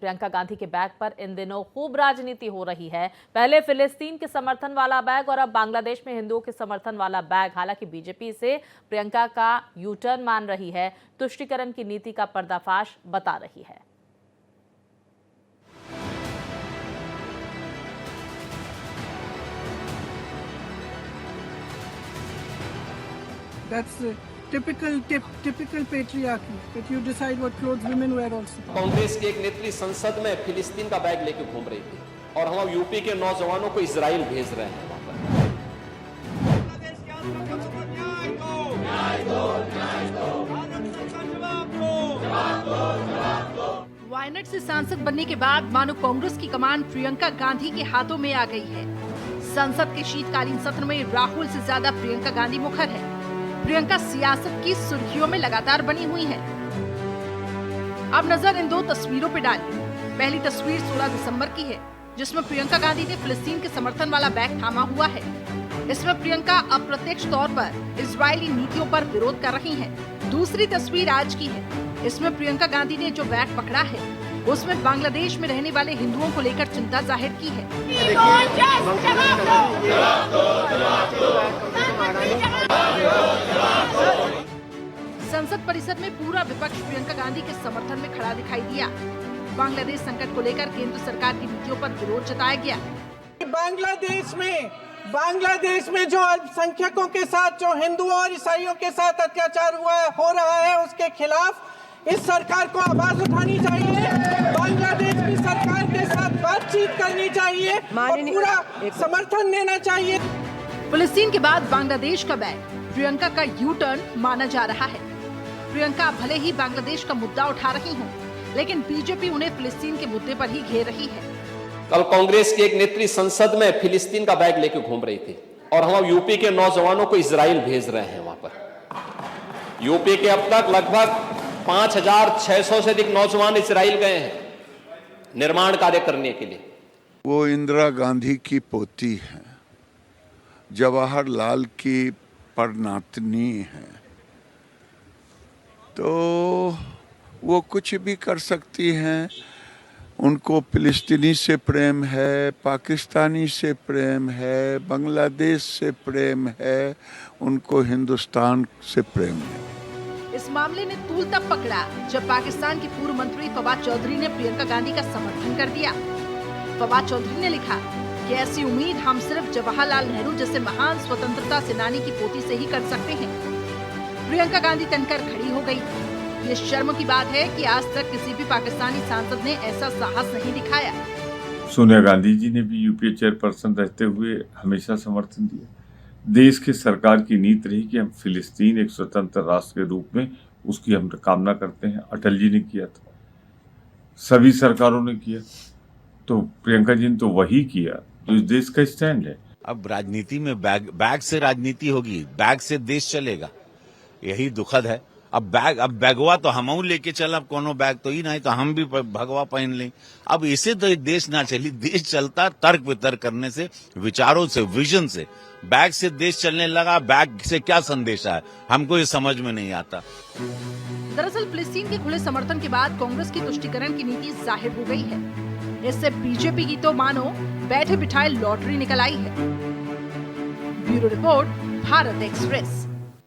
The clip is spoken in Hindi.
प्रियंका गांधी के बैग पर इन दिनों खूब राजनीति हो रही है। पहले फिलिस्तीन के समर्थन वाला बैग और अब बांग्लादेश में हिंदुओं के समर्थन वाला बैग। हालांकि बीजेपी इसे प्रियंका का यू टर्न मान रही है, तुष्टीकरण की नीति का पर्दाफाश बता रही है। That's typical patriarchy that you decide what clothes women wear also. Congress की एक नेत्री संसद में फिलिस्तीन का बैग लेकर घूम रही थी और हम यूपी के नौजवानों को इजराइल भेज रहे हैं वहां पर। वायनाड से सांसद बनने के बाद मानो कांग्रेस की कमान प्रियंका गांधी के हाथों में आ गई है। संसद के शीतकालीन सत्र में राहुल से ज्यादा प्रियंका गांधी मुखर है। प्रियंका सियासत की सुर्खियों में लगातार बनी हुई है। अब नजर इन दो तस्वीरों पर डाली। पहली तस्वीर 16 दिसंबर की है, जिसमें प्रियंका गांधी ने फिलिस्तीन के समर्थन वाला बैग थामा हुआ है। इसमें प्रियंका अप्रत्यक्ष तौर पर इजरायली नीतियों पर विरोध कर रही हैं। दूसरी तस्वीर आज की है। इसमें प्रियंका गांधी ने जो बैग पकड़ा है, उसमें बांग्लादेश में रहने वाले हिंदुओं को लेकर चिंता जाहिर की है। संसद परिसर में पूरा विपक्ष प्रियंका गांधी के समर्थन में खड़ा दिखाई दिया। बांग्लादेश संकट को लेकर केंद्र सरकार की नीतियों पर विरोध जताया गया। बांग्लादेश में जो अल्पसंख्यकों के साथ, जो हिंदुओं और ईसाइयों के साथ अत्याचार हो रहा है, उसके खिलाफ इस सरकार को आवाज उठानी चाहिए। बांग्लादेश की सरकार के साथ बातचीत करनी चाहिए और पूरा समर्थन देना चाहिए। फिलिस्तीन के बाद बांग्लादेश का बैग प्रियंका का यू टर्न माना जा रहा है। प्रियंका भले ही बांग्लादेश का मुद्दा उठा रही हों, लेकिन बीजेपी उन्हें फिलिस्तीन के मुद्दे पर ही घेर रही है। कल कांग्रेस की एक नेत्री संसद में फिलिस्तीन का बैग लेकर घूम रही थी और हम यूपी के नौजवानों को इजराइल भेज रहे हैं वहां पर। यूपी के अब तक लगभग 5600 से अधिक नौजवान इजराइल गए हैं निर्माण कार्य करने के लिए। वो इंदिरा गांधी की पोती है, जवाहरलाल की परनातनी है, तो वो कुछ भी कर सकती हैं। उनको फिलिस्तीनी से प्रेम है, पाकिस्तानी से प्रेम है, बांग्लादेश से प्रेम है, उनको हिंदुस्तान से प्रेम है। इस मामले ने तूल तब पकड़ा जब पाकिस्तान की पूर्व मंत्री फवाद चौधरी ने प्रियंका गांधी का समर्थन कर दिया। फवाद चौधरी ने लिखा कि ऐसी उम्मीद हम सिर्फ जवाहरलाल नेहरू जैसे महान स्वतंत्रता सेनानी की पोती से ही कर सकते हैं। प्रियंका गांधी तनकर खड़ी हो गई। ये शर्म की बात है कि आज तक किसी भी पाकिस्तानी सांसद ने ऐसा साहस नहीं दिखाया। सोनिया गांधी जी ने भी यूपीए चेयरपर्सन रहते हुए हमेशा समर्थन दिया। देश की सरकार की नीति रही कि हम फिलिस्तीन एक स्वतंत्र राष्ट्र के रूप में उसकी हम कामना करते हैं। अटल जी ने किया था, सभी सरकारों ने किया, तो प्रियंका जी ने तो वही किया जो इस देश का स्टैंड है। अब राजनीति में बैग से राजनीति होगी, बैग से देश चलेगा, यही दुखद है। अब बैगवा तो हम लेके चल, अब कोनो बैग तो ही नहीं, तो हम भी भगवा पहन लें। अब इसे तो देश ना चली, देश चलता तर्क वितर्क करने से, विचारों से, विजन से। बैग से देश चलने लगा, बैग से क्या संदेश है हमको ये समझ में नहीं आता। दरअसल फिलिस्तीन के खुले समर्थन के बाद कांग्रेस की तुष्टीकरण की नीति जाहिर हो गई है। इससे बीजेपी की तो मानो बैठे बिठाए लॉटरी निकल आई है। Bureau report, Bharat express.